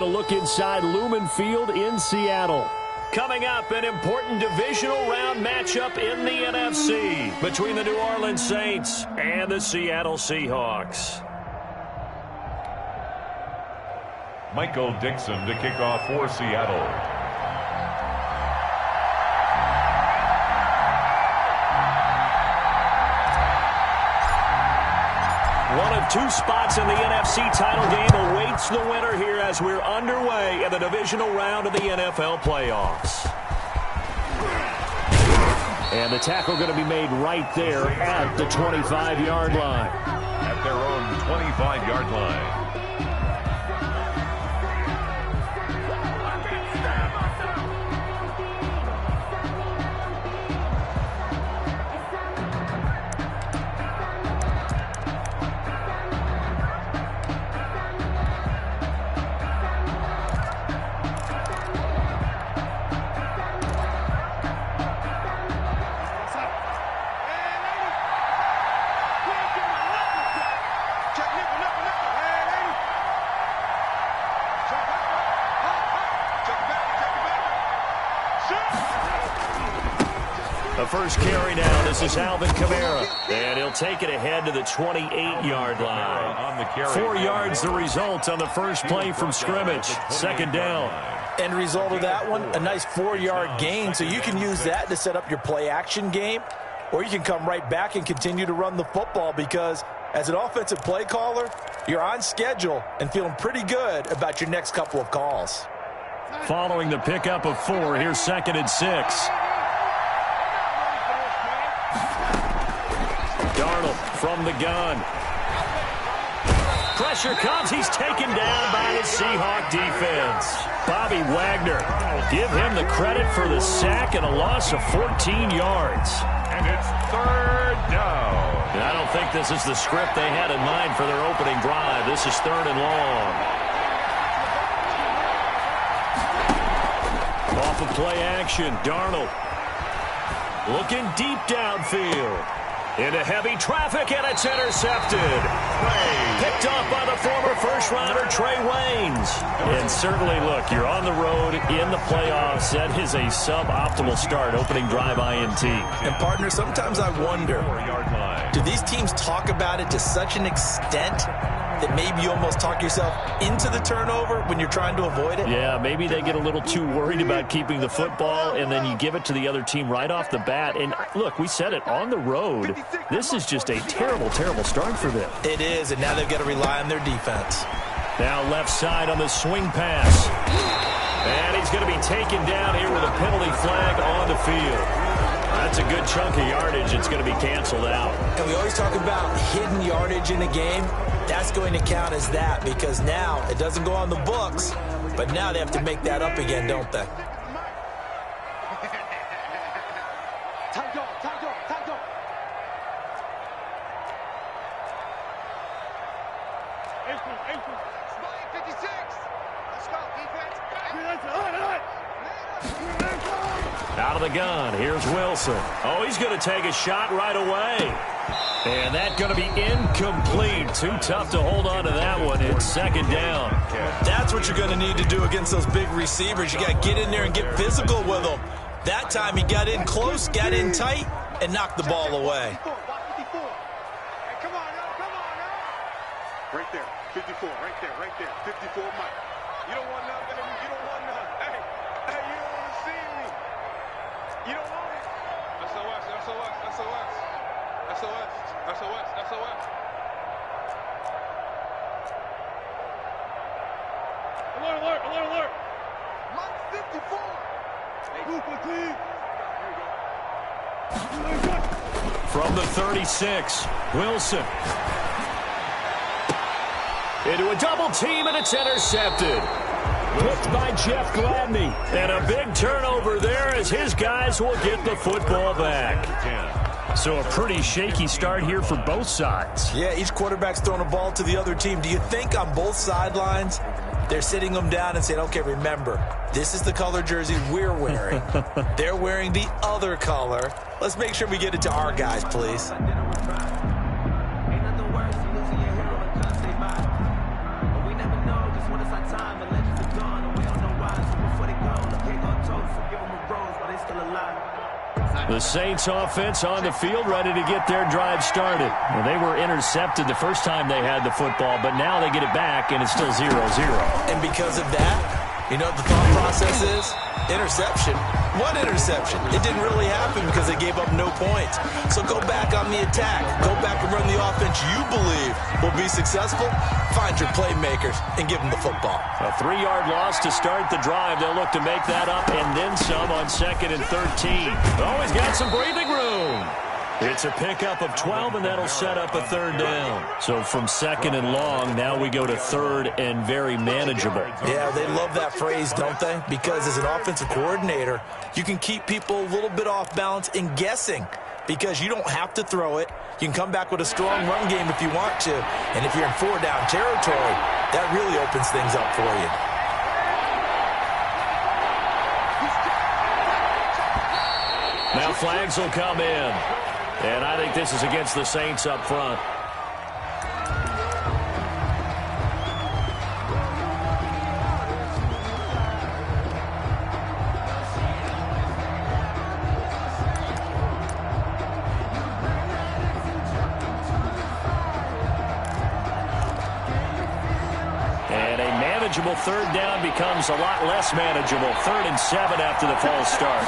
A look inside Lumen Field in Seattle. Coming up, an important divisional round matchup in the NFC between the New Orleans Saints and the Seattle Seahawks. Michael Dixon to kick off for Seattle. One of two spots in the NFC title game awaits the winner here as we're underway in the divisional round of the NFL playoffs. And the tackle going to be made right there at the 25-yard line. At their own 25-yard line. The first carry now. This is Alvin Kamara. And he'll take it ahead to the 28-yard line. 4 yards the result on the first play from scrimmage. Second down. End result of that one, a nice 4-yard gain. So you can use that to set up your play-action game. Or you can come right back and continue to run the football because as an offensive play caller, you're on schedule and feeling pretty good about your next couple of calls. Following the pickup of 4, here's 2nd and 6. Darnold from the gun. Pressure comes. He's taken down by the Seahawk defense. Bobby Wagner, give him the credit for the sack and a loss of 14 yards. And it's 3rd down. And I don't think this is the script they had in mind for their opening drive. This is 3rd and long. Off of play action, Darnold looking deep downfield. Into heavy traffic, and it's intercepted. Picked off by the former first-rounder Trey Waynes. And certainly, look, you're on the road in the playoffs. That is a suboptimal start, opening drive INT. And, partner, sometimes I wonder, do these teams talk about it to such an extent that maybe you almost talk yourself into the turnover when you're trying to avoid it? Yeah, maybe they get a little too worried about keeping the football, and then you give it to the other team right off the bat. And, look, we said it, on the road, this is just a terrible, terrible start for them. It is, and now they've got to rely on their defense. Now left side on the swing pass. And he's going to be taken down here with a penalty flag on the field. That's a good chunk of yardage. It's going to be canceled out. And we always talk about hidden yardage in a game. That's going to count as that because now it doesn't go on the books, but now they have to make that up again, don't they? Out of the gun, here's Wilson. Oh, he's going to take a shot right away. And that's going to be incomplete. Too tough to hold on to that one. It's 2nd down. That's what you're going to need to do against those big receivers. You got to get in there and get physical with them. That time he got in close, got in tight, and knocked the ball away. Right there, 54, right there, 54, Mike. You don't want none, baby. You don't want none. Hey, you don't want to see me. You don't want it. SOS, SOS, SOS. SOS, SOS, SOS. Alert, alert, alert, alert. Mike 54. From the 36, Wilson. Into a double team, and it's intercepted. Picked by Jeff Gladney. And a big turnover there as his guys will get the football back. So a pretty shaky start here for both sides. Yeah, each quarterback's throwing a ball to the other team. Do you think on both sidelines they're sitting them down and saying, okay, remember, this is the color jersey we're wearing. They're wearing the other color. Let's make sure we get it to our guys, please. The Saints offense on the field, ready to get their drive started. Well, they were intercepted the first time they had the football, but now they get it back, and it's still 0-0. And because of that, you know what the thought process is? Interception. What interception? It didn't really happen because they gave up no points. So go back on the attack. Go back and run the offense you believe will be successful. Find your playmakers and give them the football. A 3-yard loss to start the drive. They'll look to make that up and then some on 2nd and 13. Always got some breathing room. It's a pickup of 12, and that'll set up a 3rd down. So from 2nd and long, now we go to 3rd and very manageable. Yeah, they love that phrase, don't they? Because as an offensive coordinator, you can keep people a little bit off balance and guessing because you don't have to throw it. You can come back with a strong run game if you want to. And if you're in 4-down territory, that really opens things up for you. Now flags will come in. And I think this is against the Saints up front. And a manageable 3rd down becomes a lot less manageable. 3rd and 7 after the false start.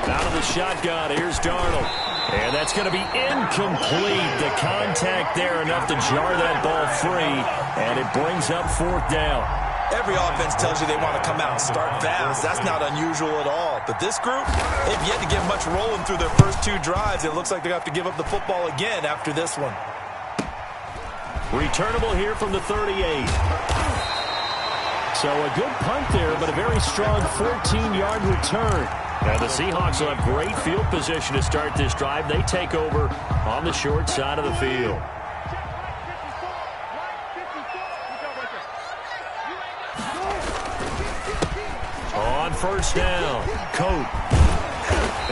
Out of the shotgun, here's Darnold. And that's going to be incomplete. The contact there enough to jar that ball free, and it brings up 4th down. Every offense tells you they want to come out and start fast. That's not unusual at all. But this group, they've yet to get much rolling through their first 2 drives. It looks like they have to give up the football again after this one. Returnable here from the 38. So a good punt there, but a very strong 14-yard return. And the Seahawks will have great field position to start this drive. They take over on the short side of the field. On 1st down, Coat.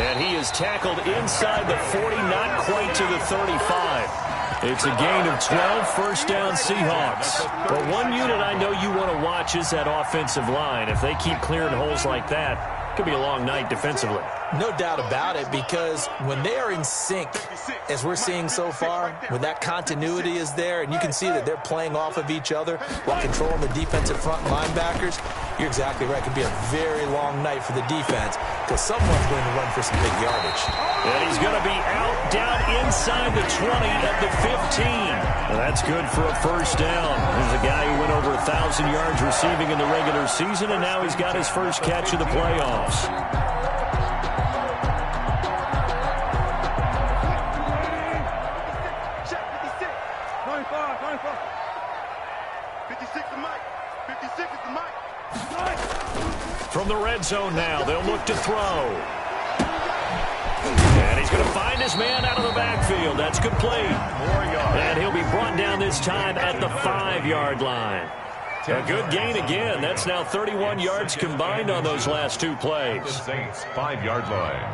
And he is tackled inside the 40, not quite to the 35. It's a gain of 12, 1st down Seahawks. But one unit I know you want to watch is that offensive line. If they keep clearing holes like that, it could be a long night defensively. No doubt about it, because when they are in sync, as we're seeing so far, when that continuity is there, and you can see that they're playing off of each other while controlling the defensive front linebackers, you're exactly right. It could be a very long night for the defense because someone's going to run for some big yardage. And he's going to be out, down inside the 20 at the 15. Well, that's good for a 1st down. There's a guy who went over 1,000 yards receiving in the regular season, and now he's got his first catch of the playoffs. From the red zone now, they'll look to throw. And he's going to find his man out of the backfield. That's complete. And he'll be brought down this time at the 5-yard line. A good gain again. That's now 31 yards combined on those last 2 plays. Saints 5-yard line.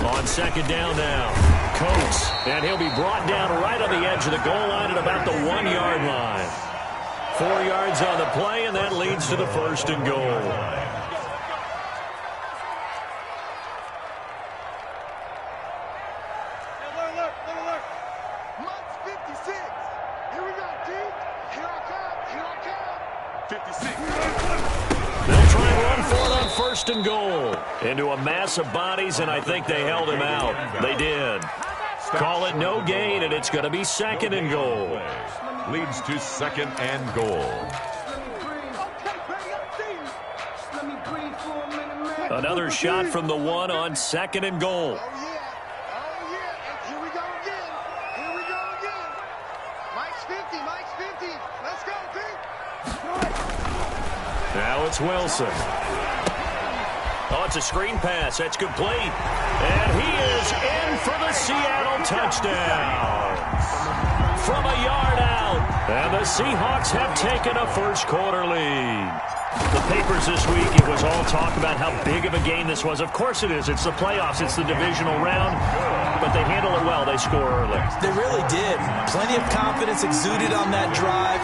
On 2nd down now, Coates. And he'll be brought down right on the edge of the goal line at about the 1-yard line. 4 yards on the play, and that leads to the 1st and goal. They'll try and run for it on 1st and goal. Into a mass of bodies, and I think they held him out. They did. Call it no gain, and it's going to be 2nd and goal. Leads to 2nd and goal. Another shot from the 1 on 2nd and goal. Oh, yeah. Here we go again. Mike's 50. Let's go, Pete. Now it's Wilson. Oh, it's a screen pass. That's complete. And he is in for the Seattle touchdown. From a yard out. And the Seahawks have taken a 1st quarter lead. The papers this week, it was all talk about how big of a game this was. Of course it is. It's the playoffs. It's the divisional round. But they handle it well. They score early. They really did. Plenty of confidence exuded on that drive.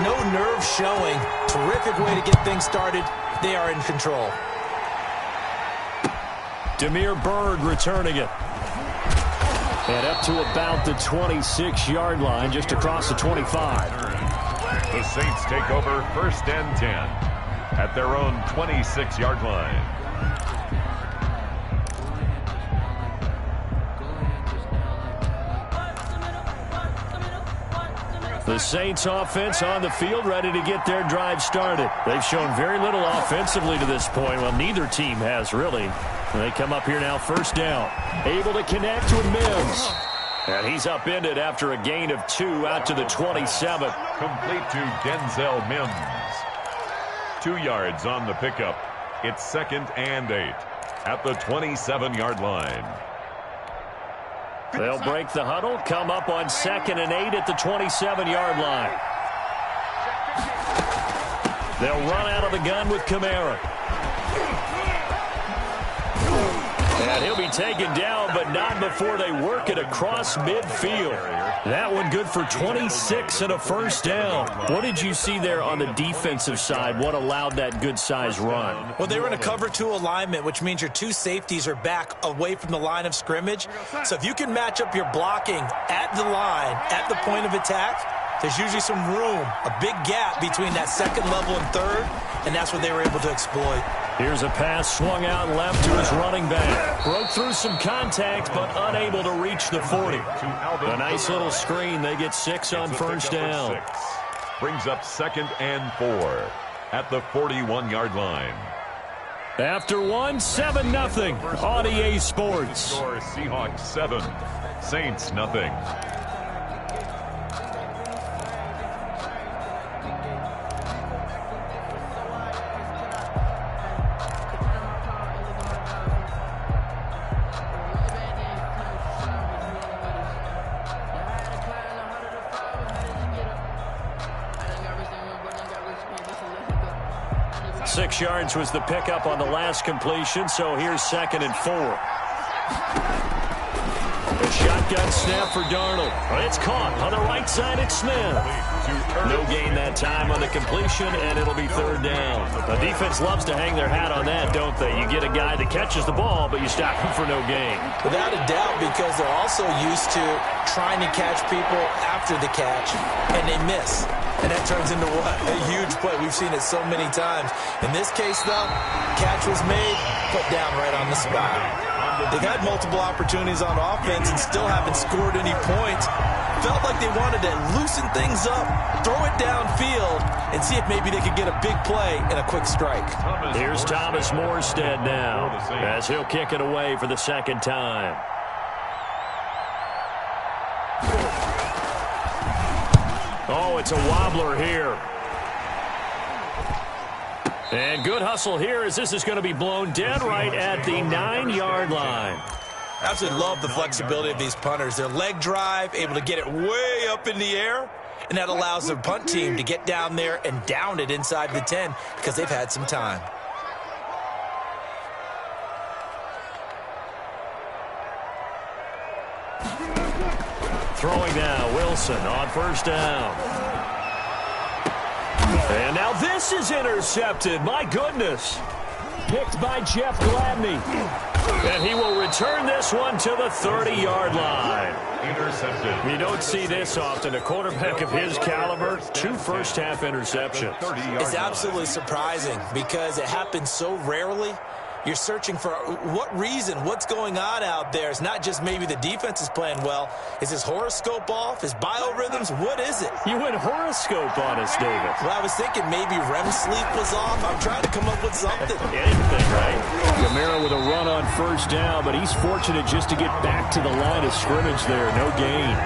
No nerve showing. Terrific way to get things started. They are in control. Demir Bird returning it. And up to about the 26-yard line, just across the 25. The Saints take over 1st and 10 at their own 26-yard line. The Saints offense on the field, ready to get their drive started. They've shown very little offensively to this point. Well, neither team has, really. And they come up here now, 1st down. Able to connect with Mims. And he's upended after a gain of 2 out to the 27. Complete to Denzel Mims. 2 yards on the pickup. It's 2nd and 8 at the 27-yard line. They'll break the huddle, come up on 2nd and 8 at the 27-yard line. They'll run out of the gun with Kamara. And he'll be taken down, but not before they work it across midfield. That one good for 26 and a 1st down. What did you see there on the defensive side? What allowed that good-sized run? Well, they were in a cover 2 alignment, which means your 2 safeties are back away from the line of scrimmage. So if you can match up your blocking at the line, at the point of attack, there's usually some room, a big gap between that 2nd level and 3rd, and that's what they were able to exploit. Here's a pass swung out left to his running back. Broke through some contact, but unable to reach the 40. A nice little screen. They get 6 on 1st down. 6. Brings up 2nd and 4 at the 41-yard line. After 1, 7-0 on EA Sports. Score Seahawks 7, Saints nothing. Six yards was the pickup on the last completion, so here's 2nd and 4. A shotgun snap for Darnold. It's caught on the right side. It's Smith. No gain that time on the completion, and it'll be 3rd down. The defense loves to hang their hat on that, don't they? You get a guy that catches the ball, but you stop him for no gain. Without a doubt, because they're also used to trying to catch people after the catch, and they miss. And that turns into what? A huge play. We've seen it so many times. In this case, though, catch was made, put down right on the spot. They've had multiple opportunities on offense and still haven't scored any points. Felt like they wanted to loosen things up, throw it downfield, and see if maybe they could get a big play and a quick strike. Here's Thomas Morstead now as he'll kick it away for the 2nd time. Oh, it's a wobbler here. And good hustle here as this is going to be blown dead right at the 9-yard line. Absolutely love the flexibility of these punters. Their leg drive, able to get it way up in the air, and that allows the punt team to get down there and down it inside the 10 because they've had some time. Throwing now, Wilson on 1st down. And now this is intercepted. My goodness. Picked by Jeff Gladney. And he will return this one to the 30-yard line. Intercepted. You don't see this often. A quarterback of his caliber, 2 first-half interceptions. It's absolutely surprising because it happens so rarely. You're searching for what reason, what's going on out there. It's not just maybe the defense is playing well. Is his horoscope off? His biorhythms? What is it? You went horoscope on us, David. Well, I was thinking maybe REM sleep was off. I'm trying to come up with something. Anything, right? Kamara with a run on 1st down, but he's fortunate just to get back to the line of scrimmage there. No gain.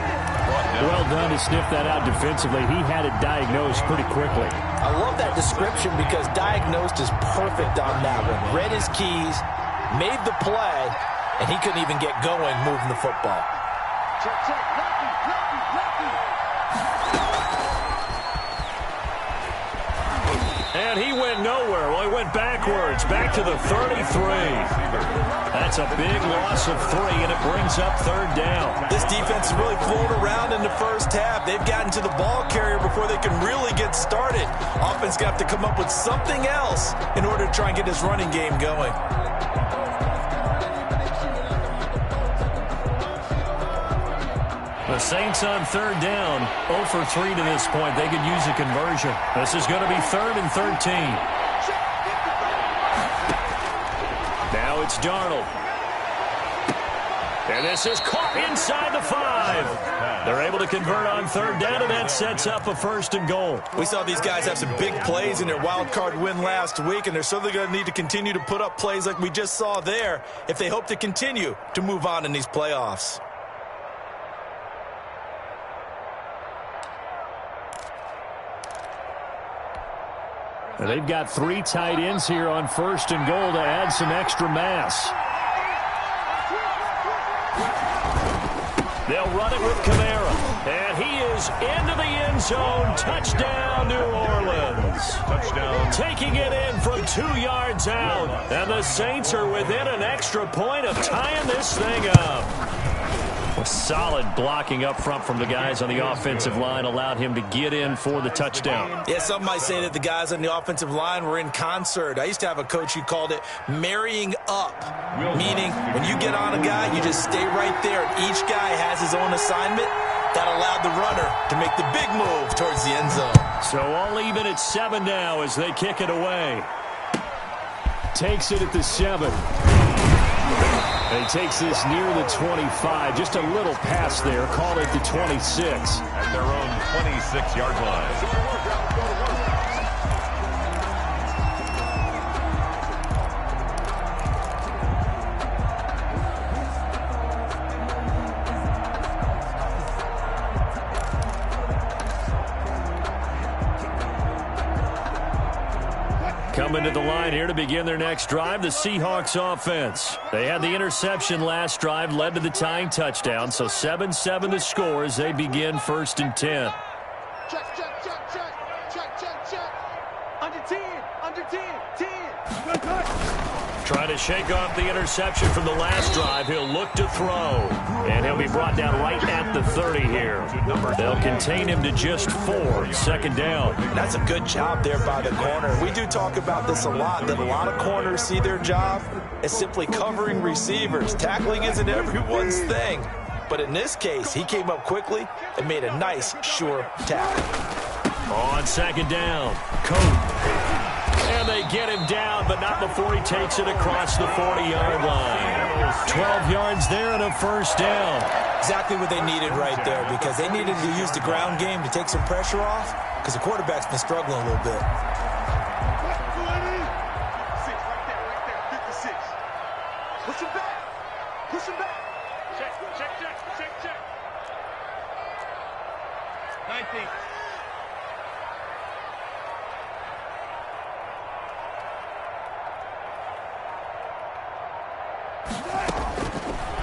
Well done to sniff that out defensively. He had it diagnosed pretty quickly. I love that description because diagnosed is perfect on that one. Read his keys, made the play, and he couldn't even get going moving the football. And he went nowhere. went backwards, back to the 33. That's a big loss of 3, and it brings up third down. This defense is really flown around in the first half. They've gotten to the ball carrier before they can really get started. Offense got to come up with something else in order to try and get this running game going. The Saints on third down, 0 for 3 to this point. They could use a conversion. This is going to be 3rd and 13. Now it's Darnold. And this is caught inside the 5. They're able to convert on third down, and that sets up a 1st and goal. We saw these guys have some big plays in their wild card win last week, and they're certainly going to need to continue to put up plays like we just saw there if they hope to continue to move on in these playoffs. And they've got 3 tight ends here on 1st and goal to add some extra mass. They'll run it with Kamara. And he is into the end zone. Touchdown, New Orleans. Touchdown. Taking it in from 2 yards out. And the Saints are within an extra point of tying this thing up. Solid blocking up front from the guys on the offensive line allowed him to get in for the touchdown. Yeah, some might say that the guys on the offensive line were in concert. I used to have a coach who called it marrying up, meaning when you get on a guy, you just stay right there. Each guy has his own assignment. That allowed the runner to make the big move towards the end zone. So all even at 7 now as they kick it away. Takes it at the 7. And he takes this near the 25. Just a little pass there. Call it the 26. At their own 26-yard line. Coming to the line here to begin their next drive, the Seahawks offense. They had the interception last drive, led to the tying touchdown, so 7-7 the score as they begin 1st and 10. Check, check, check, check, check, check, check. Under 10, 10. Trying to shake off the interception from the last drive. He'll look to throw, and he'll be brought down right at the 30 here. They'll contain him to just 4, 2nd down. That's a good job there by the corner. We do talk about this a lot, that a lot of corners see their job as simply covering receivers. Tackling isn't everyone's thing. But in this case, he came up quickly and made a nice, sure tackle. On 2nd down, Coat. And they get him down, but not before he takes it across the 40-yard line. 12 yards there and a 1st down. Exactly what they needed right there, because they needed to use the ground game to take some pressure off, because the quarterback's been struggling a little bit. Push him back. Push him back. Check, check, check, check, check. 19.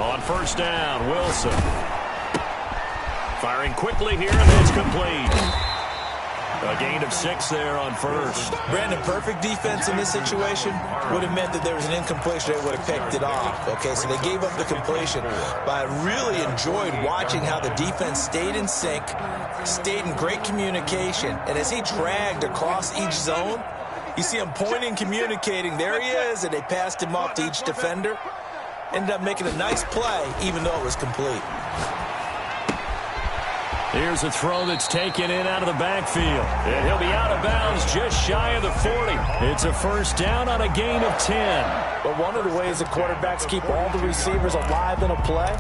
On 1st down, Wilson. Firing quickly here, and it's complete. A gain of 6 there on 1st. Brandon, perfect defense in this situation would have meant that there was an incompletion. They would have picked it off. Okay, so they gave up the completion. But I really enjoyed watching how the defense stayed in sync, stayed in great communication. And as he dragged across each zone, you see him pointing, communicating. There he is, and they passed him off to each defender. Ended up making a nice play, even though it was complete. Here's a throw that's taken in out of the backfield. And he'll be out of bounds just shy of the 40. It's a 1st down on a gain of 10. But one of the ways the quarterbacks keep all the receivers alive in a play,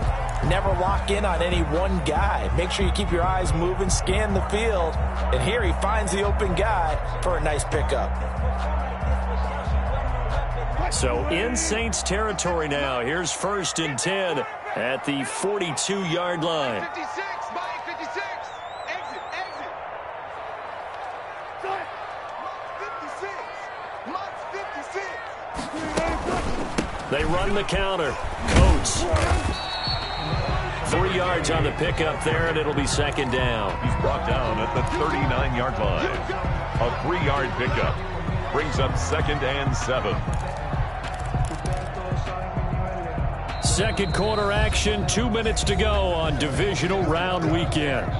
never lock in on any one guy. Make sure you keep your eyes moving, scan the field. And here he finds the open guy for a nice pickup. So in Saints territory now. Here's 1st and 10 at the 42-yard line. 56, Mike, 56. Exit, exit. 56. Mike's 56. They run the counter. Coates. 3 yards on the pickup there, and it'll be 2nd down. He's brought down at the 39-yard line. A 3-yard pickup. brings up 2nd and 7. Second quarter action, 2 minutes to go on divisional round weekend.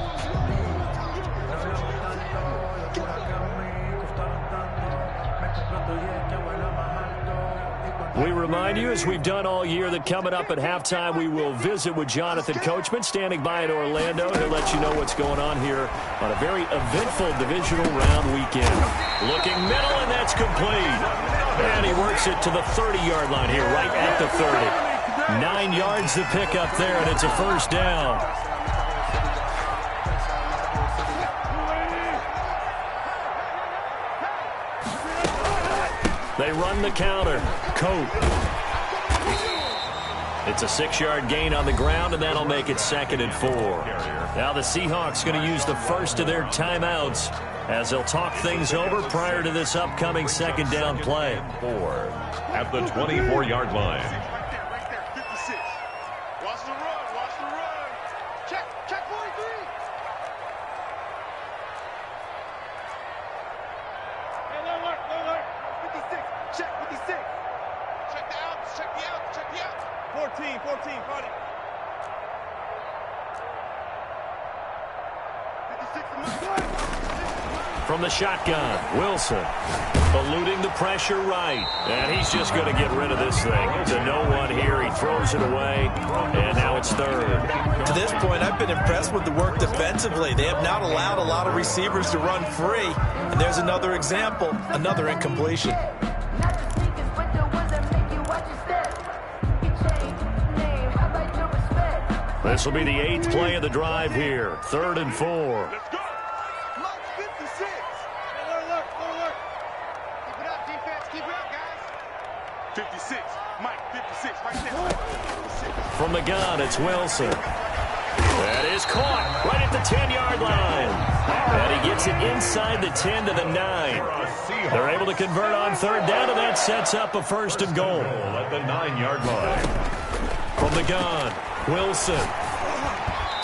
We remind you, as we've done all year, that coming up at halftime, we will visit with Jonathan Coachman, standing by in Orlando. He'll let you know what's going on here on a very eventful divisional round weekend. Looking middle, and that's complete. And he works it to the 30-yard line here, right at the 30. 9 yards to pick up there, and it's a first down. They run the counter. Coat. It's a 6-yard gain on the ground, and that'll make it 2nd and 4. Now the Seahawks going to use the first of their timeouts as they'll talk things over prior to this upcoming 2nd down play. 4 at the 24-yard line. Right there, 56. Watch the run, watch the run. Check 43. Hey, low alert. 56, check 56. Check the outs, check the outs, check the outs. 14, 40. 56 From the shotgun, Wilson eluding the pressure right. And he's just going to get rid of this thing. To no one here, he throws it away, and now it's 3rd. To this point, I've been impressed with the work defensively. They have not allowed a lot of receivers to run free. And there's another example, another incompletion. This will be the 8th play of the drive here. 3rd and 4. Let's go. Mike 56. Alert. Keep it up, defense. Keep it up, guys. 56. Mike 56. Right there. 56. From the gun, it's Wilson. That is caught right at the 10-yard line. And he gets it inside the 10 to the 9. They're able to convert on 3rd down, and that sets up a 1st and goal. At the 9-yard line. From the gun, Wilson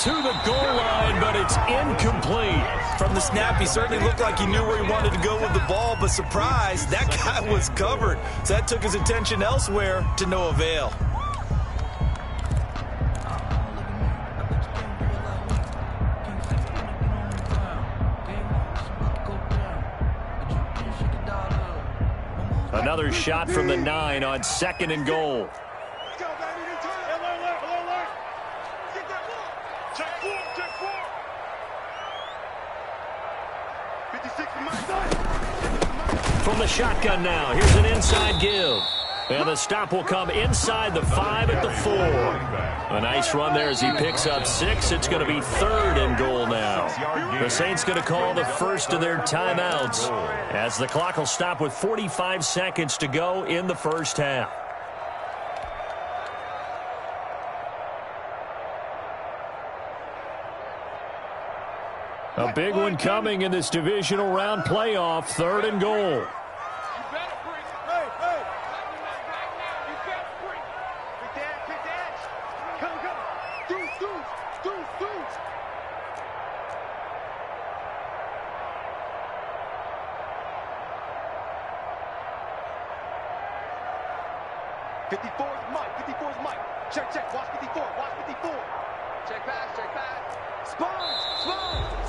to the goal line, but it's incomplete. From the snap, he certainly looked like he knew where he wanted to go with the ball, but surprise, that guy was covered. So that took his attention elsewhere to no avail. Another shot from the 9 on 2nd and goal. From the shotgun now, here's an inside give. And the stop will come inside the 5 at the 4. A nice run there as he picks up 6. It's going to be 3rd and goal now. The Saints going to call the first of their timeouts as the clock will stop with 45 seconds to go in the first half. A big one coming in this divisional round playoff. 3rd and goal.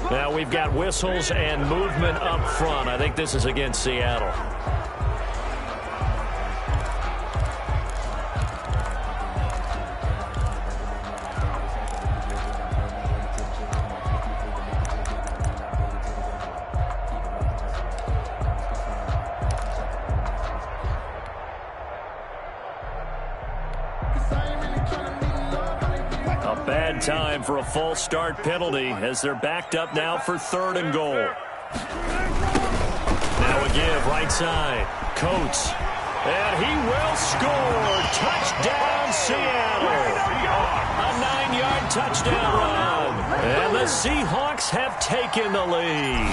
Now we've got whistles and movement up front. I think this is against Seattle. Bad time for a false start penalty as they're backed up now for 3rd and goal. Now a give right side. Coates. And he will score. Touchdown, Seattle. A 9-yard touchdown run. And the Seahawks have taken the lead.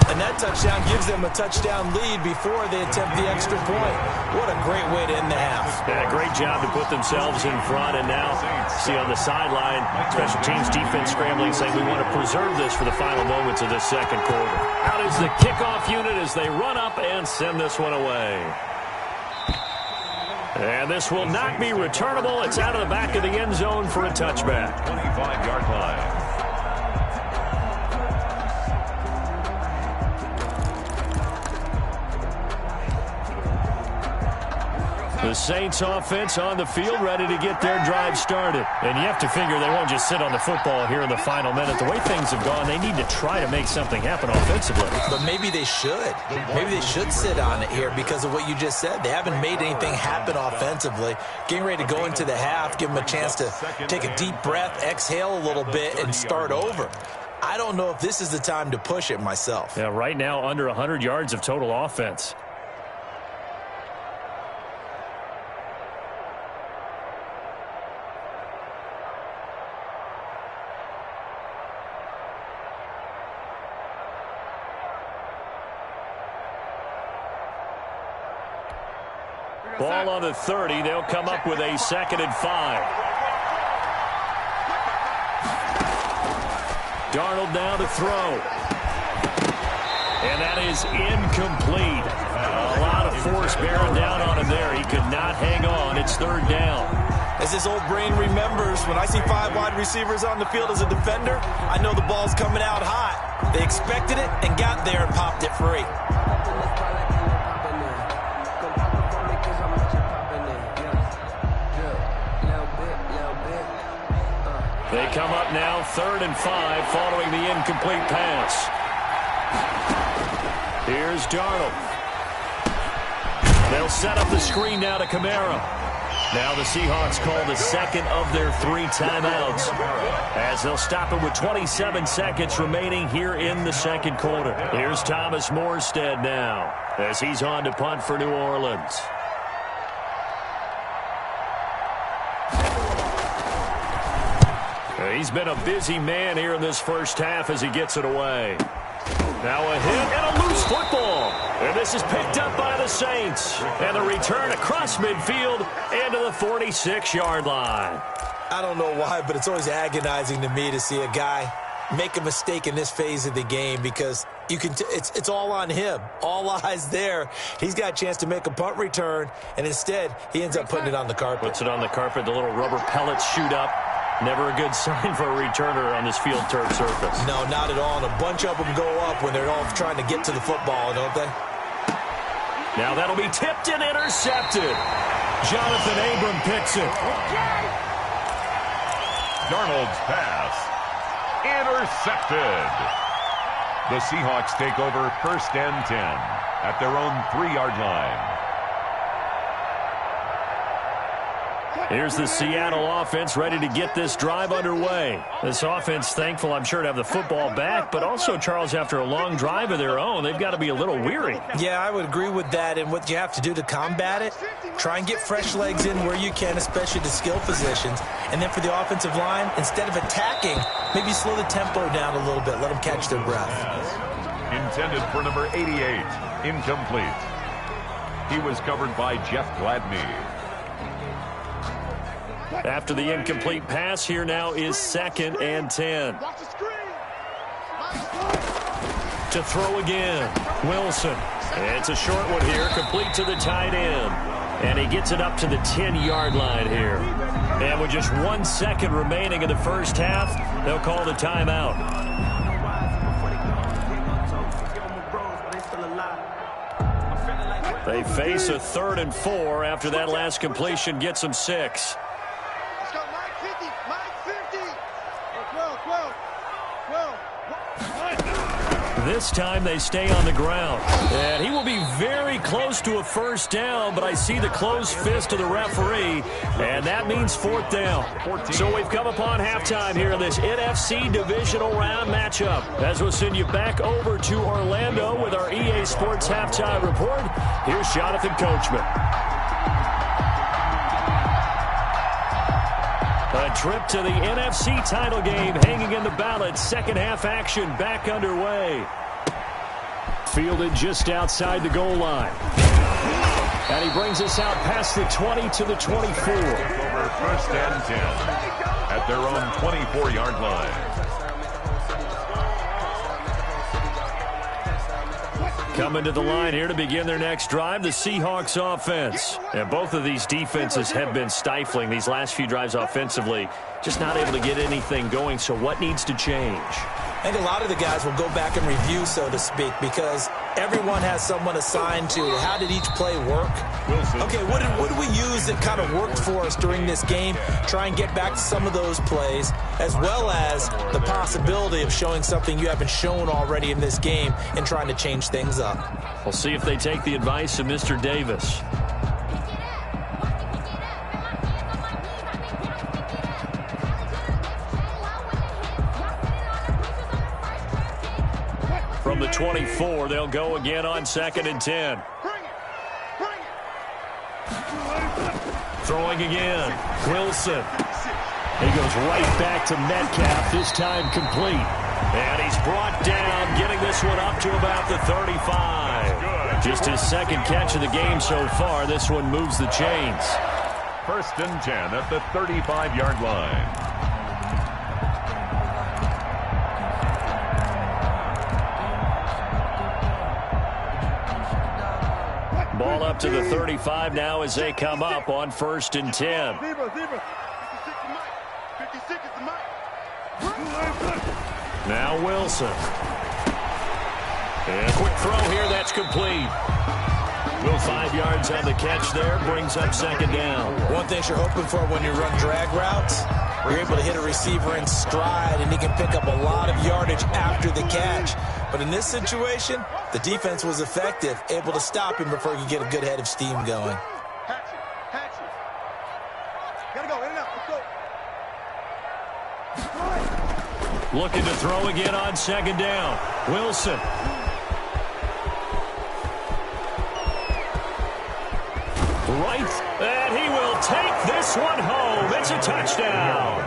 And that touchdown gives them a touchdown lead before they attempt the extra point. What a great way to end the half. Yeah, great job to put themselves in front. And now, see on the sideline, special teams defense scrambling, saying we want to preserve this for the final moments of this second quarter. Out is the kickoff unit as they run up and send this one away. And this will not be returnable. It's out of the back of the end zone for a touchback. 25-yard line. The Saints offense on the field, ready to get their drive started. And you have to figure they won't just sit on the football here in the final minute. The way things have gone, they need to try to make something happen offensively. But maybe they should. Maybe they should sit on it here because of what you just said. They haven't made anything happen offensively. Getting ready to go into the half, give them a chance to take a deep breath, exhale a little bit, and start over. I don't know if this is the time to push it myself. Yeah, right now under 100 yards of total offense. Ball on the 30. They'll come up with a 2nd and 5. Darnold now to throw. And that is incomplete. A lot of force bearing down on him there. He could not hang on. It's 3rd down. As his old brain remembers, when I see 5 wide receivers on the field as a defender, I know the ball's coming out hot. They expected it and got there and popped it free. They come up now 3rd and 5 following the incomplete pass. Here's Darnold. They'll set up the screen now to Kamara. Now the Seahawks call the 2nd of their 3 timeouts as they'll stop it with 27 seconds remaining here in the second quarter. Here's Thomas Morstead now as he's on to punt for New Orleans. He's been a busy man here in this first half as he gets it away. Now a hit and a loose football. And this is picked up by the Saints. And the return across midfield and to the 46-yard line. I don't know why, but it's always agonizing to me to see a guy make a mistake in this phase of the game because you can it's all on him. All eyes there. He's got a chance to make a punt return, and instead he ends up putting it on the carpet. Puts it on the carpet. The little rubber pellets shoot up. Never a good sign for a returner on this field turf surface. No, not at all. And a bunch of them go up when they're all trying to get to the football, don't they? Now that'll be tipped and intercepted. Jonathan Abram picks it. Darnold's pass. Intercepted. The Seahawks take over 1st and 10 at their own 3-yard line. Here's the Seattle offense ready to get this drive underway. This offense thankful, I'm sure, to have the football back, but also, Charles, after a long drive of their own, they've got to be a little weary. Yeah, I would agree with that, and what you have to do to combat it, try and get fresh legs in where you can, especially the skill positions. And then for the offensive line, instead of attacking, maybe slow the tempo down a little bit, let them catch their breath. Intended for number 88, incomplete. He was covered by Jeff Gladney. After the incomplete pass, here now is 2nd and 10. To throw again, Wilson. It's a short one here, complete to the tight end. And he gets it up to the 10-yard line here. And with just 1 second remaining in the first half, they'll call the timeout. They face a 3rd and 4 after that last completion gets them 6. This time they stay on the ground. And he will be very close to a first down, but I see the closed fist of the referee, and that means 4th down. So we've come upon halftime here in this NFC divisional round matchup. As we'll send you back over to Orlando with our EA Sports halftime report, here's Jonathan Coachman. A A trip to the NFC title game hanging in the balance. Second half action back underway. Fielded just outside the goal line. And he brings us out past the 20 to the 24. Over first and 10 at their own 24-yard line. Coming to the line here to begin their next drive, the Seahawks offense. And both of these defenses have been stifling these last few drives offensively. Just not able to get anything going, so what needs to change? I think a lot of the guys will go back and review, so to speak, because everyone has someone assigned to how did each play work. Okay, what did we use that kind of worked for us during this game? Try and get back to some of those plays, as well as the possibility of showing something you haven't shown already in this game and trying to change things up. We'll see if they take the advice of Mr. Davis. From the 24, they'll go again on 2nd and 10. Throwing again. Wilson. He goes right back to Metcalf, this time complete. And he's brought down, getting this one up to about the 35. Just his second catch of the game so far. This one moves the chains. 1st and 10 at the 35-yard line. Ball up to the 35 now as they come up on 1st and 10. Now Wilson. And a quick throw here, that's complete. 5 yards on the catch there, brings up 2nd down. One thing you're hoping for when you run drag routes, you're able to hit a receiver in stride, and he can pick up a lot of yardage after the catch. But in this situation, the defense was effective, able to stop him before he could get a good head of steam going. Gotta go, in and out, let's go. Looking to throw again on 2nd down. Wilson. Right, and he will take this one home. It's a touchdown.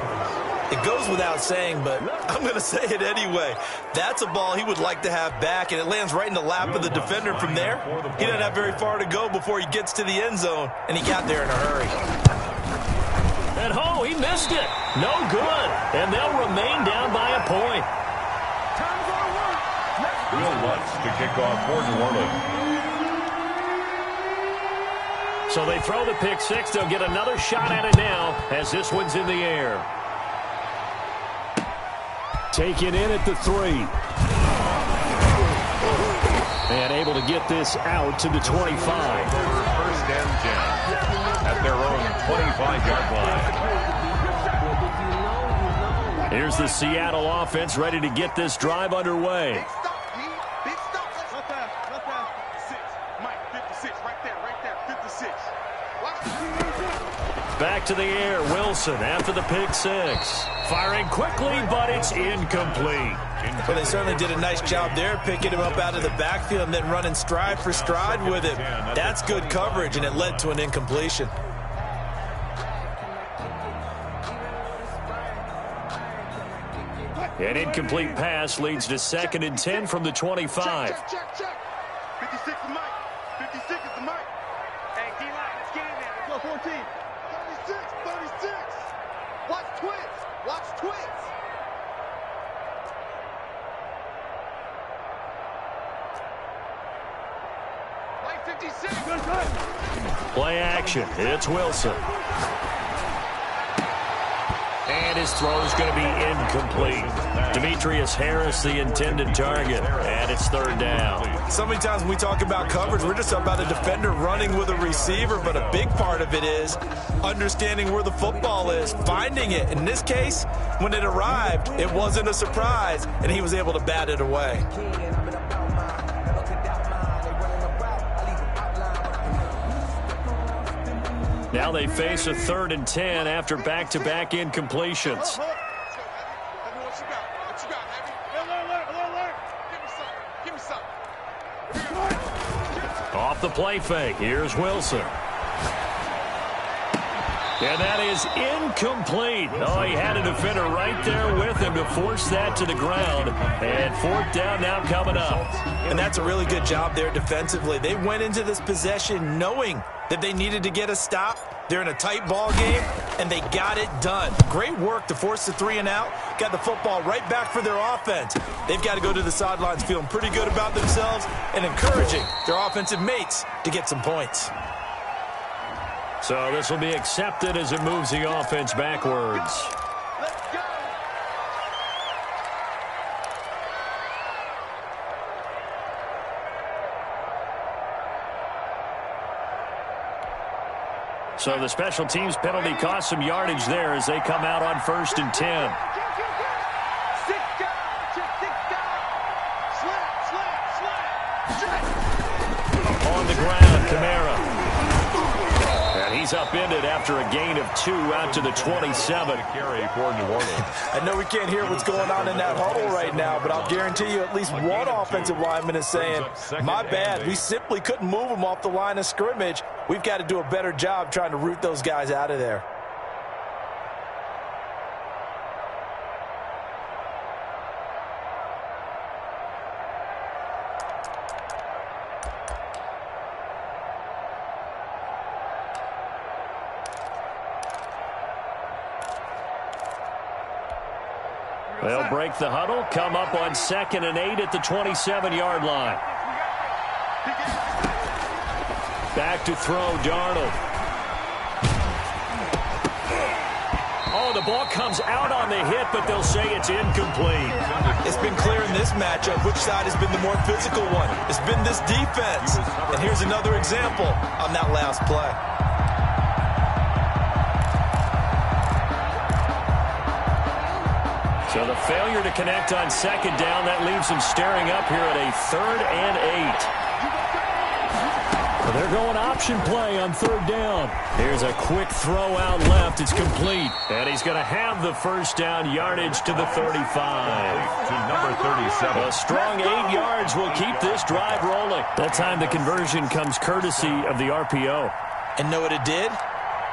It goes without saying, but I'm going to say it anyway. That's a ball he would like to have back, and it lands right in the lap of the defender from there. He doesn't have very far to go before he gets to the end zone, and he got there in a hurry. And he missed it. No good. And they'll remain down by a point. Will Lutz to kick off for New Orleans. So they throw the pick six. They'll get another shot at it now as this one's in the air. Taken in at the 3. And able to get this out to the 25. 1st and 10 at their own 25-yard line. Here's the Seattle offense ready to get this drive underway. Big stop. Left pass. 6. Mike, 56, right there, 56. Back to the air, Wilson after the pick six. Firing quickly, but it's incomplete. Well, they certainly did a nice job there, picking him up out of the backfield and then running stride for stride with him. That's good coverage, and it led to an incompletion. An incomplete pass leads to 2nd and 10 from the 25. Check. 56 is Mike. 56 is the Mike. Hey, D-line, let's get in there. Let's go, 14. 36. Watch twins. Mike, 56. Play action. It's Wilson. And his throw is going to be incomplete. Demetrius Harris, the intended target. And it's 3rd down. So many times when we talk about coverage, we're just talking about a defender running with a receiver, but a big part of it is understanding where the football is, finding it. In this case, when it arrived, it wasn't a surprise, and he was able to bat it away. Now they face a 3rd and 10 after back-to-back incompletions. Off the play fake, here's Wilson. And that is incomplete. Oh, he had a defender right there with him to force that to the ground. And fourth down now coming up. And that's a really good job there defensively. They went into this possession knowing that they needed to get a stop. They're in a tight ball game, and they got it done. Great work to force the 3 and out. Got the football right back for their offense. They've got to go to the sidelines feeling pretty good about themselves and encouraging their offensive mates to get some points. So this will be accepted as it moves the offense backwards. So the special teams penalty cost some yardage there as they come out on 1st and 10. On the ground, Kamara. And he's upended after a gain of 2 out to the 27. Carry for New Orleans. I know we can't hear what's going on in that huddle right now, but I'll guarantee you at least one offensive lineman is saying, my bad, we simply couldn't move them off the line of scrimmage. We've got to do a better job trying to root those guys out of there. They'll break the huddle, come up on 2nd and 8 at the 27-yard line. Back to throw, Darnold. Oh, the ball comes out on the hit, but they'll say it's incomplete. It's been clear in this matchup which side has been the more physical one. It's been this defense. And here's another example on that last play. So the failure to connect on 2nd down, that leaves them staring up here at a 3rd and 8. Well, they're going option play on 3rd down. Here's a quick throw out left. It's complete. And he's going to have the first down, yardage to the 35. To number 37. A strong 8 yards will keep this drive rolling. That time the conversion comes courtesy of the RPO. And know what it did?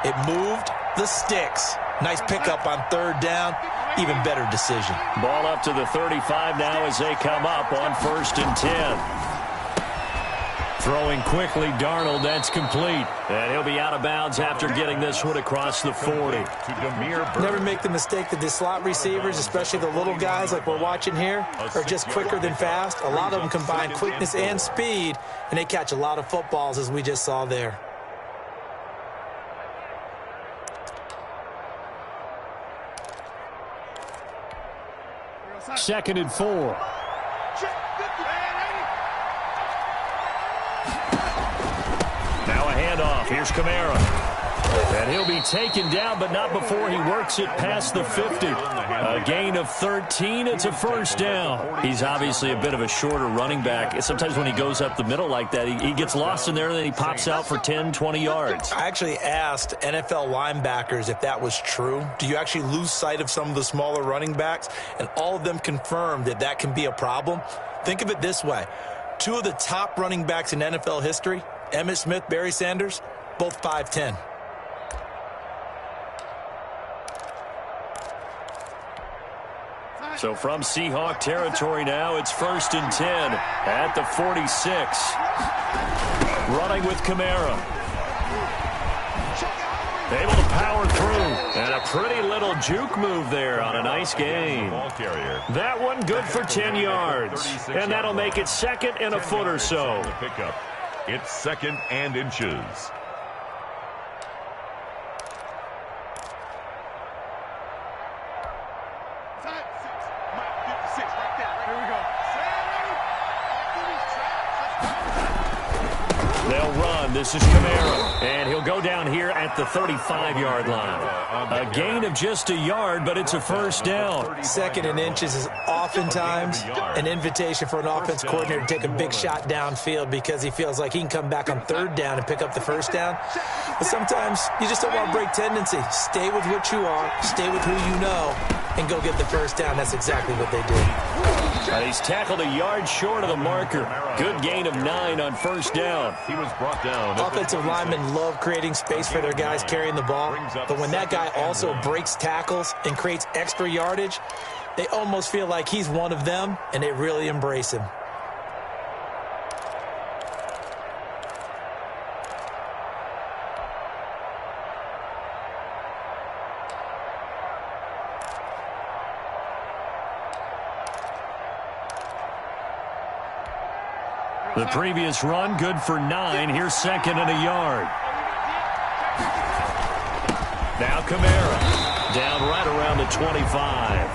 It moved the sticks. Nice pickup on 3rd down. Even better decision. Ball up to the 35 now as they come up on 1st and 10. Throwing quickly, Darnold, that's complete. And he'll be out of bounds after getting this one across the 40. Never make the mistake that the slot receivers, especially the little guys like we're watching here, are just quicker than fast. A lot of them combine quickness and speed, and they catch a lot of footballs as we just saw there. Second and 4. Now a handoff. Here's Kamara. And he'll be taken down, but not before he works it past the 50. A gain of 13. It's a first down. He's obviously a bit of a shorter running back. Sometimes when he goes up the middle like that, he gets lost in there, and then he pops out for 10, 20 yards. I actually asked NFL linebackers if that was true. Do you actually lose sight of some of the smaller running backs? And all of them confirmed that that can be a problem. Think of it this way. 2 of the top running backs in NFL history, Emmitt Smith, Barry Sanders, both 5'10". So from Seahawk territory now, it's 1st and 10 at the 46. Running with Kamara. Able to power through. And a pretty little juke move there on a nice gain. That one good for 10 yards. And that'll make it 2nd and a foot or so. It's 2nd and inches. They'll run. This is Kamara. And he'll go down here at the 35-yard line. A gain of just a yard, but it's a first down. 2nd and inches is oftentimes an invitation for an offense coordinator to take a big shot downfield because he feels like he can come back on 3rd down and pick up the first down. But sometimes you just don't want to break tendency. Stay with what you are, stay with who you know, and go get the first down. That's exactly what they did. And he's tackled a yard short of the marker. Good gain of 9 on first down. He was brought down. Offensive linemen love creating space for their guys carrying the ball, but when that guy also breaks tackles and creates extra yardage, they almost feel like he's one of them, and they really embrace him. The previous run, good for 9. Here's second and a yard. Now Kamara, down right around the 25.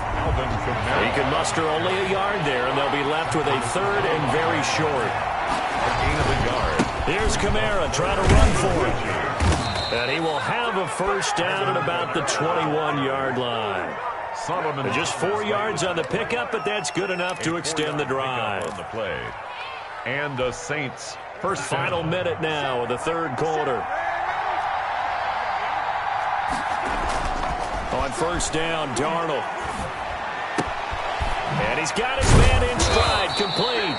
He can muster only a yard there, and they'll be left with a third and very short. Gain of a yard. Here's Kamara trying to run for it. And he will have a first down at about the 21-yard line. Solomon Just 4 yards on the pickup, but that's good enough to extend the drive. On the play. And the Saints first Final minute now of the third quarter. On first down, Darnold. And he's got his man in stride, complete.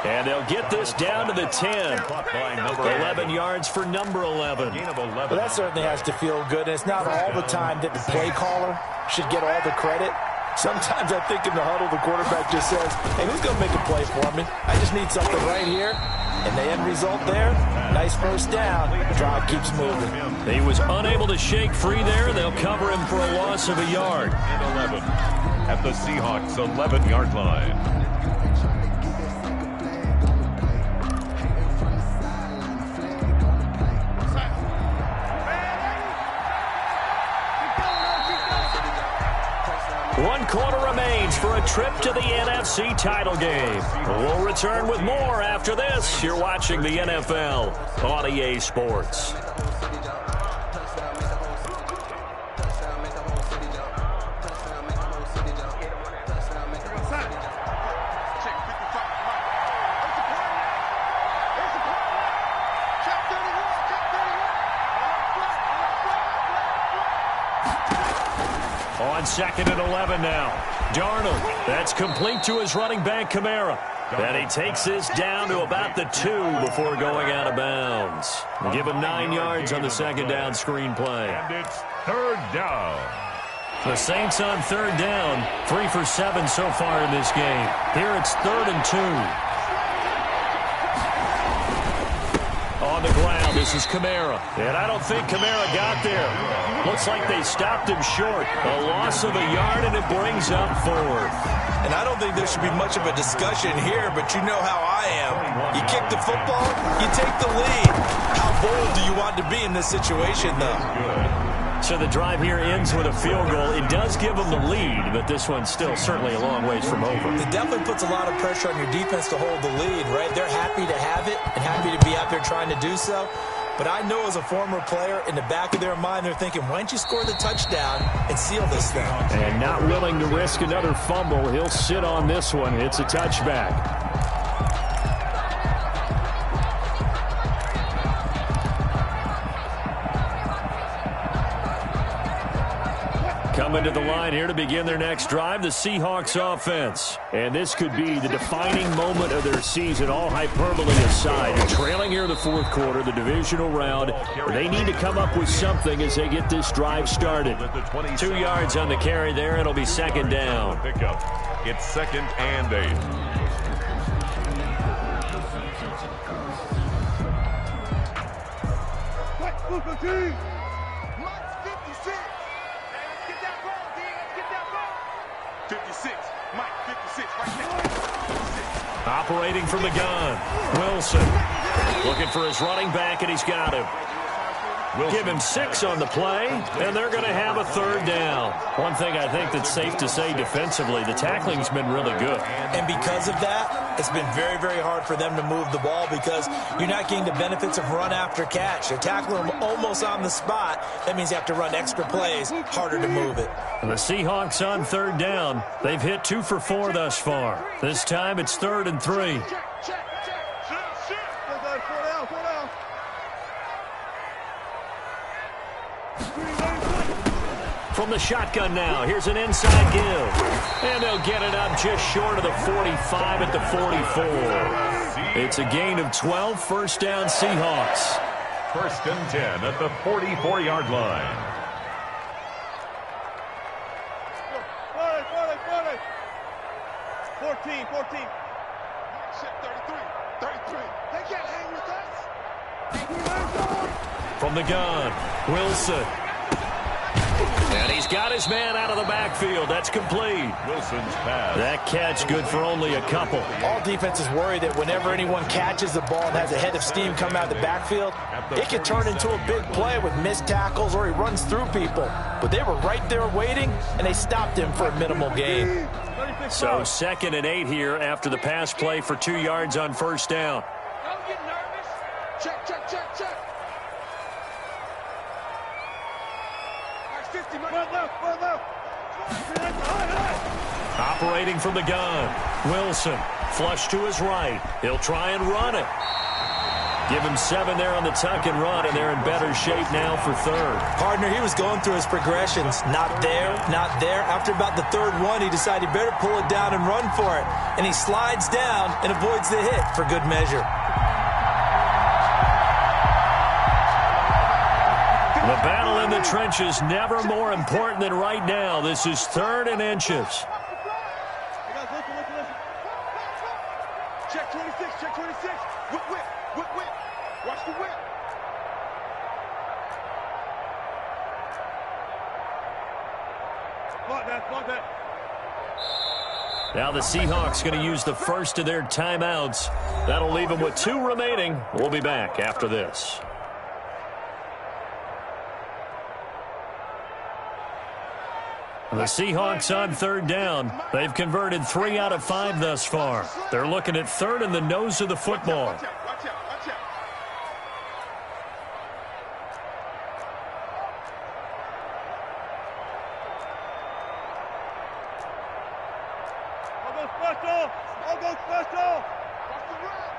And they'll get this down to the 10. 11 yards for number 11. Well, that certainly has to feel good. And it's not all the time that the play caller should get all the credit. Sometimes I think in the huddle, the quarterback just says, hey, who's going to make a play for me? I just need something right here. And the end result there, nice first down. The drive keeps moving. He was unable to shake free there. They'll cover him for a loss of a yard. And 11 at the Seahawks 11-yard line. One quarter remains for a trip to the NFC title game. We'll return with more after this. You're watching the NFL on EA Sports. On second and 11 now. Darnold, that's complete to his running back, Kamara. And he takes this down to about the 2 before going out of bounds. Give him 9 yards on the second down screen play. And it's third down. The Saints on third down, 3 for 7 so far in this game. Here it's 3rd and 2. On the ground, this is Kamara. And I don't think Kamara got there. Looks like they stopped him short. A loss of a yard, and it brings up 4th. And I don't think there should be much of a discussion here, but you know how I am. You kick the football, you take the lead. How bold do you want to be in this situation, though? So the drive here ends with a field goal. It does give them the lead, but this one's still certainly a long ways from over. It definitely puts a lot of pressure on your defense to hold the lead, right? They're happy to have it and happy to be out there trying to do so. But I know as a former player, in the back of their mind, they're thinking, why don't you score the touchdown and seal this thing? And not willing to risk another fumble. He'll sit on this one. It's a touchback. Coming to the line here to begin their next drive, the Seahawks offense. And this could be the defining moment of their season, all hyperbole aside. They're trailing here in the fourth quarter, the divisional round. They need to come up with something as they get this drive started. 2 yards on the carry there, it'll be second down. It's 2nd and 8. Mike's 56. 56. Mike, 56. Right there. Operating from the gun, Wilson. Looking for his running back, and he's got him. Give him 6 on the play, and they're going to have a third down. One thing I think that's safe to say defensively, the tackling's been really good. And because of that, it's been very, very hard for them to move the ball because you're not getting the benefits of run after catch. You're tackling them almost on the spot. That means you have to run extra plays, harder to move it. And the Seahawks on third down. They've hit 2 for 4 thus far. This time it's 3rd and 3. from the shotgun now. Here's an inside give. And they'll get it up just short of the 45 at the 44. It's a gain of 12, first down Seahawks. First and 10 at the 44-yard line. 14. 33. They can't hang with us. From the gun, Wilson. And he's got his man out of the backfield. That's complete. Wilson's pass. That catch good for only a couple. All defenses worry that whenever anyone catches the ball and has a head of steam come out of the backfield, it can turn into a big play with missed tackles or he runs through people. But they were right there waiting, and they stopped him for a minimal gain. So 2nd and 8 here after the pass play for 2 yards on first down. Don't get nervous. Check. 50, one left. Operating from the gun, Wilson. Flush to his right. He'll try and run it. Give him 7 there on the tuck and run, and they're in better shape now for 3rd. Partner, he was going through his progressions. Not there. After about the 3rd one, he decided he better pull it down and run for it. And he slides down and avoids the hit for good measure. The battle in the trenches never more important than right now. This is 3rd and inches. Hey guys, listen. Check 26. Whip. Watch the whip. Block that. Now the Seahawks going to use the first of their timeouts. That'll leave them with 2 remaining. We'll be back after this. The Seahawks on 3rd down. They've converted 3 out of 5 thus far. They're looking at 3rd and the nose of the football. Watch out. I'll go special. Watch the run.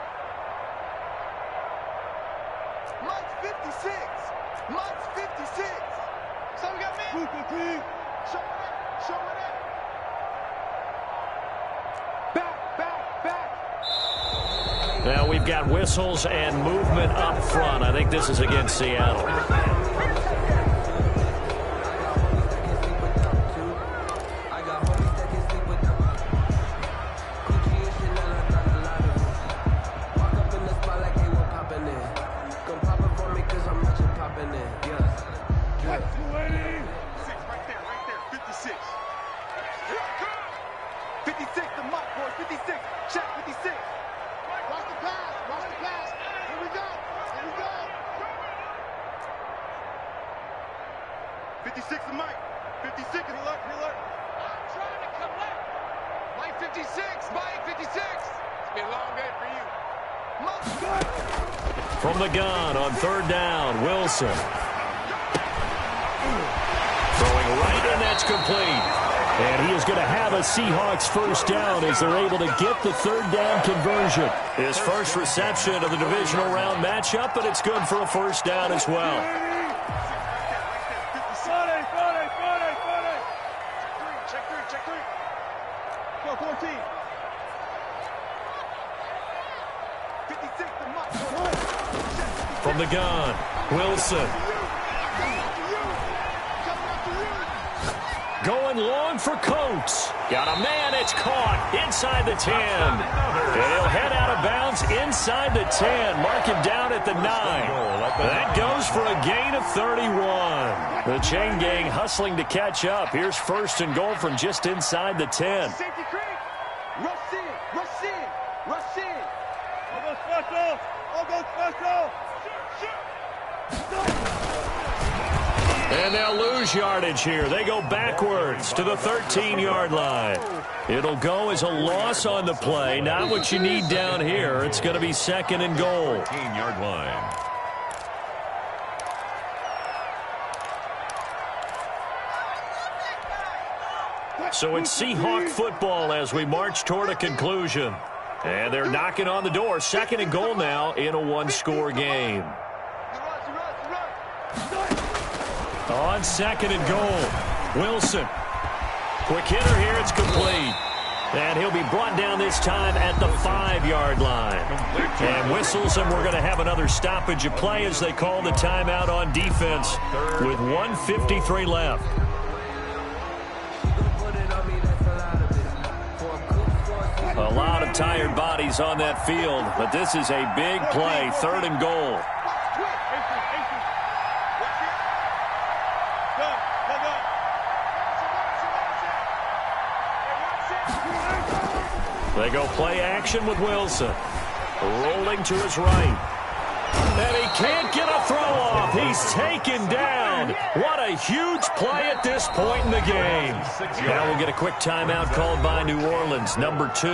Mike's 56. So we got me. Show it up. Back. Now we've got whistles and movement up front. I think this is against Seattle. From the gun on 3rd down, Wilson. Throwing right, and that's complete. And he is going to have a Seahawks first down as they're able to get the 3rd down conversion. His first reception of the divisional round matchup, but it's good for a first down as well. Check 3. Go 14. 56 to Mike. From the gun, Wilson. Going long for Coates. Got a man, it's caught inside the 10. And he'll head out of bounds inside the 10. Mark him down at the 9. That goes for a gain of 31. The chain gang hustling to catch up. Here's 1st and goal from just inside the 10. Safety creep. Rush in. I'll go special. And they'll lose yardage here. They go backwards to the 13-yard line. It'll go as a loss on the play. Not what you need down here. It's going to be 2nd and goal. 13-yard line. So it's Seahawk football as we march toward a conclusion. And they're knocking on the door. 2nd and goal now in a 1-score game. On 2nd and goal. Wilson. Quick hitter here. It's complete. And he'll be brought down this time at the 5-yard line. And whistles, and we're going to have another stoppage of play as they call the timeout on defense with 1:53 left. A lot of tired bodies on that field, but this is a big play, 3rd and goal. They go play action with Wilson. Rolling to his right. And he can't get a throw off. He's taken down. What a huge play at this point in the game. Now we'll get a quick timeout called by New Orleans, number 2,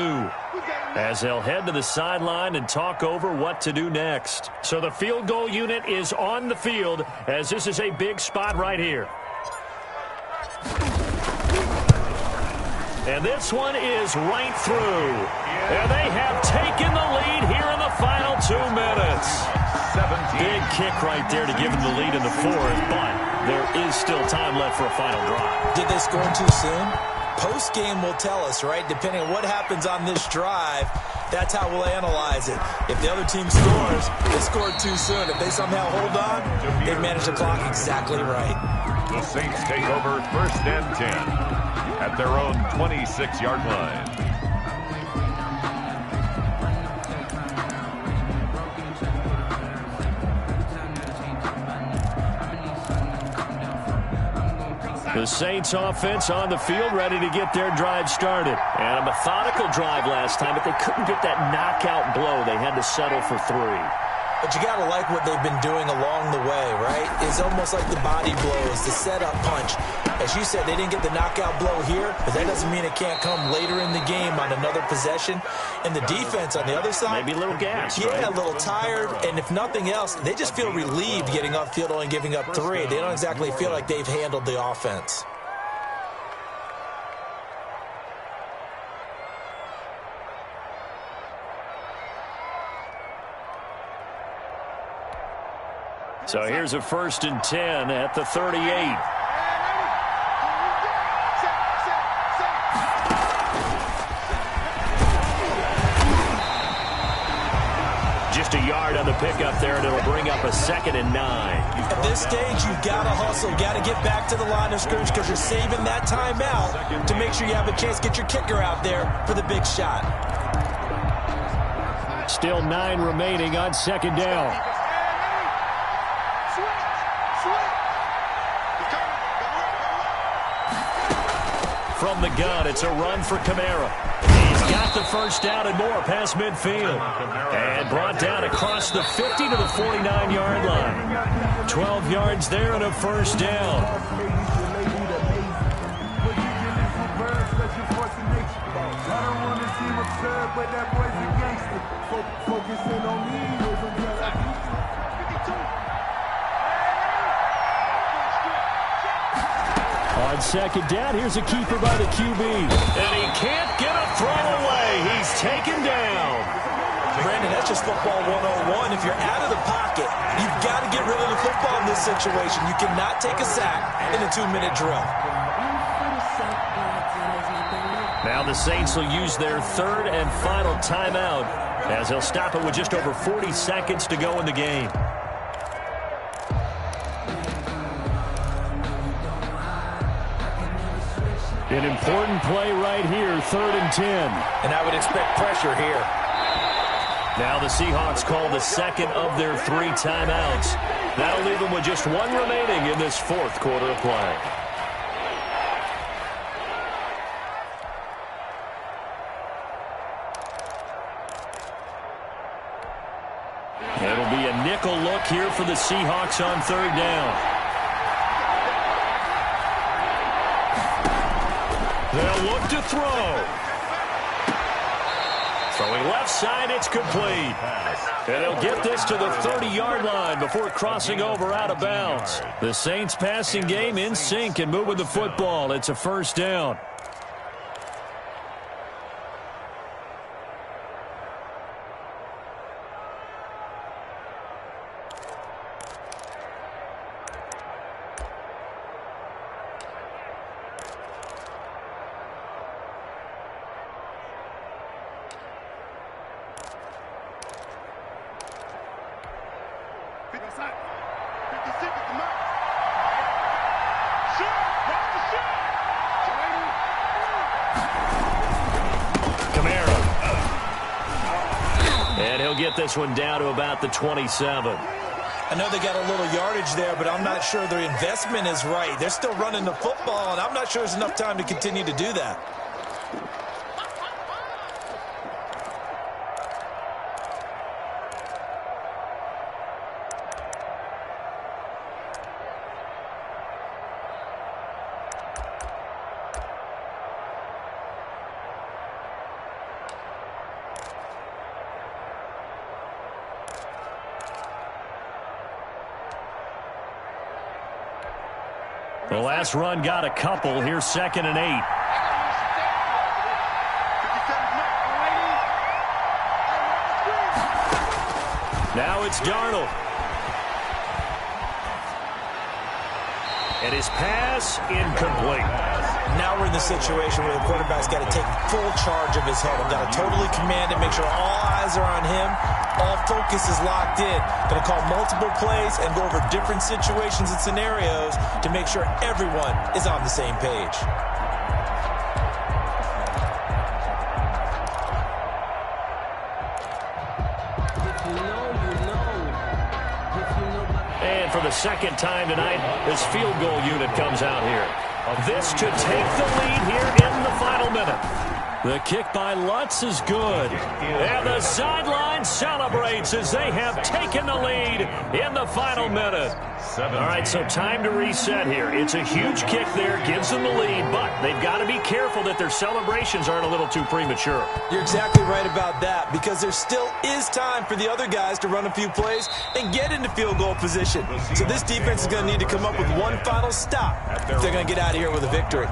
as they'll head to the sideline and talk over what to do next. So the field goal unit is on the field, as this is a big spot right here. And this one is right through. And they have taken the lead here in the final 2 minutes. Big kick right there to give them the lead in the 4th, but there is still time left for a final drive. Did they score too soon? Post-game will tell us, right? Depending on what happens on this drive, that's how we'll analyze it. If the other team scores, they scored too soon. If they somehow hold on, they've managed the clock exactly right. The Saints take over 1st and 10 at their own 26-yard line. The Saints offense on the field, ready to get their drive started. And a methodical drive last time, but they couldn't get that knockout blow. They had to settle for 3. But you got to like what they've been doing along the way, right? It's almost like the body blows, the setup punch. As you said, they didn't get the knockout blow here, but that doesn't mean it can't come later in the game on another possession. And the defense on the other side, maybe a little gas, yeah, right? A little tired. And if nothing else, they just feel relieved getting off field only giving up 3. They don't exactly feel like they've handled the offense. So here's a 1st and 10 at the 38. Just a yard on the pickup there, and it'll bring up a 2nd and 9. At this stage, you've got to hustle, got to get back to the line of scrimmage because you're saving that timeout to make sure you have a chance to get your kicker out there for the big shot. Still 9 remaining on 2nd down. From the gun, it's a run for Kamara. He's got the 1st down and more past midfield. And brought down across the 50 to the 49-yard line. 12 yards there and a 1st down. On 2nd down, here's a keeper by the QB. And he can't get a throw away. He's taken down. Brandon, that's just football 101. If you're out of the pocket, you've got to get rid of the football in this situation. You cannot take a sack in a 2-minute drill. Now the Saints will use their 3rd and final timeout as they'll stop it with just over 40 seconds to go in the game. An important play right here, 3rd and 10. And I would expect pressure here. Now the Seahawks call the 2nd of their 3 timeouts. That'll leave them with just 1 remaining in this 4th quarter of play. It'll be a nickel look here for the Seahawks on 3rd down. They'll look to throw. Throwing left side, it's complete. And he'll get this to the 30-yard line before crossing over out of bounds. The Saints passing game in sync and moving the football. It's a 1st down. 56 is the mark. Shoot! That's the shot! Kamara. And he'll get this one down to about the 27. I know they got a little yardage there, but I'm not sure their investment is right. They're still running the football, and I'm not sure there's enough time to continue to do that. The last run got a couple. Here's 2nd and 8. Now it's Darnold. And his pass incomplete. Now we're in the situation where the quarterback's got to take full charge of his head. I've got to totally command it, make sure all eyes are on him. All focus is locked in. Going to call multiple plays and go over different situations and scenarios to make sure everyone is on the same page. And for the second time tonight, this field goal unit comes out here. This to take the lead here in the final minute. The kick by Lutz is good. And the sideline celebrates as they have taken the lead in the final minute. All right, so time to reset here. It's a huge kick there, gives them the lead, but they've got to be careful that their celebrations aren't a little too premature. You're exactly right about that, because there still is time for the other guys to run a few plays and get into field goal position. So this defense is going to need to come up with one final stop if they're going to get out of here with a victory.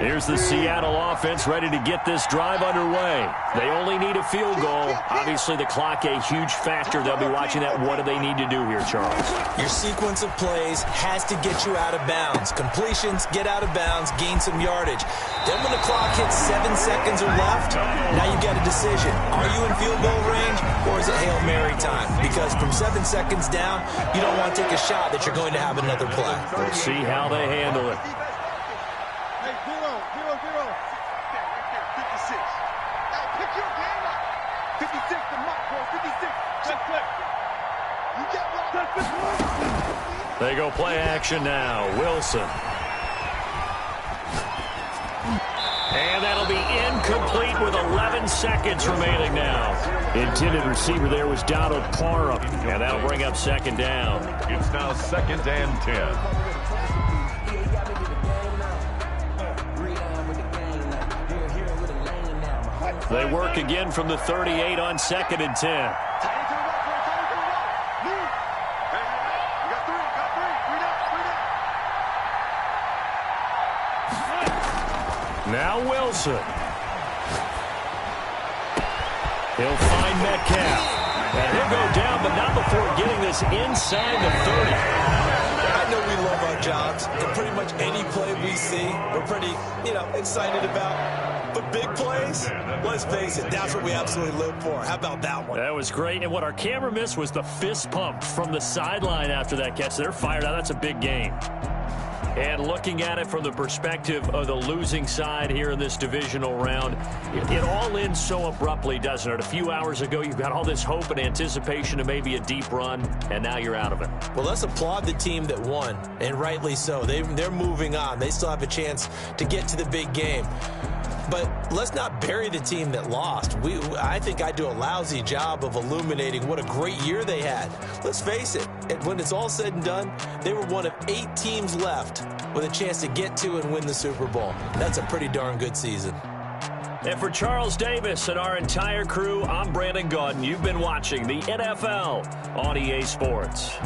Here's the Seattle offense ready to get this drive underway. They only need a field goal. Obviously, the clock a huge factor. They'll be watching that. What do they need to do here, Charles? Your sequence of plays has to get you out of bounds. Completions, get out of bounds, gain some yardage. Then when the clock hits 7 seconds or left, now you've got a decision. Are you in field goal range, or is it Hail Mary time? Because from 7 seconds down, you don't want to take a shot that you're going to have another play. We'll see how they handle it. 56, the mark, bro. 56. Check, click. You get blocked. They go play action now. Wilson. And that'll be incomplete with 11 seconds remaining now. Intended receiver there was Donald Parham. And that'll bring up 2nd down. It's now 2nd and 10. They work again from the 38 on 2nd and 10. Now Wilson. He'll find Metcalf. And he'll go down, but not before getting this inside the 30. I know we love our jobs, and pretty much any play we see, we're pretty, excited about. But big plays, let's face it, that's what we absolutely live for. How about that one? That was great. And what our camera missed was the fist pump from the sideline after that catch. They're fired out. That's a big game. And looking at it from the perspective of the losing side here in this divisional round, it all ends so abruptly, doesn't it? A few hours ago, you've got all this hope and anticipation of maybe a deep run, and now you're out of it. Well, let's applaud the team that won, and rightly so. They're moving on. They still have a chance to get to the big game. But let's not bury the team that lost. I think I do a lousy job of illuminating what a great year they had. Let's face it, when it's all said and done, they were one of 8 teams left with a chance to get to and win the Super Bowl. That's a pretty darn good season. And for Charles Davis and our entire crew, I'm Brandon Gaudin. You've been watching the NFL on EA Sports.